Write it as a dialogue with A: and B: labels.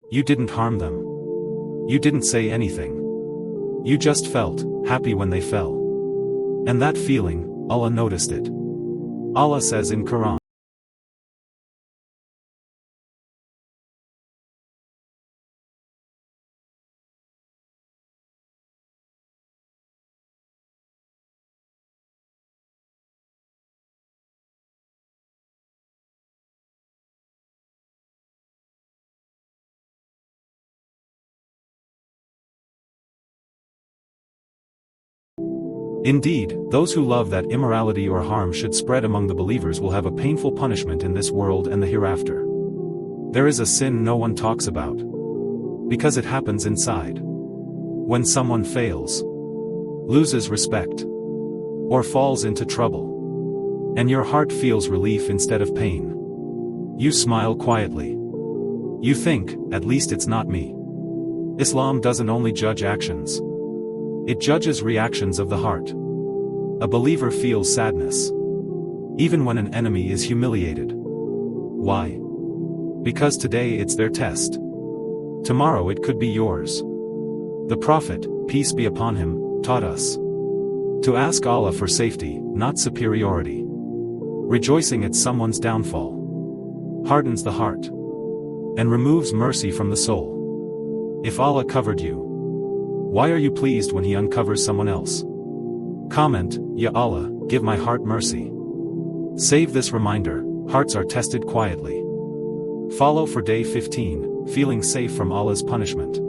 A: You didn't harm them. You didn't say anything. You just felt happy when they fell. And that feeling, Allah noticed it. Allah says in Quran. Indeed, those who love that immorality or harm should spread among the believers will have a painful punishment in this world and the hereafter. There is a sin no one talks about. Because it happens inside. When someone fails, loses respect, or falls into trouble, and your heart feels relief instead of pain, you smile quietly. You think, at least it's not me. Islam doesn't only judge actions. It judges reactions of the heart. A believer feels sadness, even when an enemy is humiliated. Why? Because today it's their test. Tomorrow it could be yours. The Prophet, peace be upon him, taught us to ask Allah for safety, not superiority. Rejoicing at someone's downfall hardens the heart and removes mercy from the soul. If Allah covered you, why are you pleased when He uncovers someone else? Comment, Ya Allah, give my heart mercy. Save this reminder, hearts are tested quietly. Follow for day 15, feeling safe from Allah's punishment.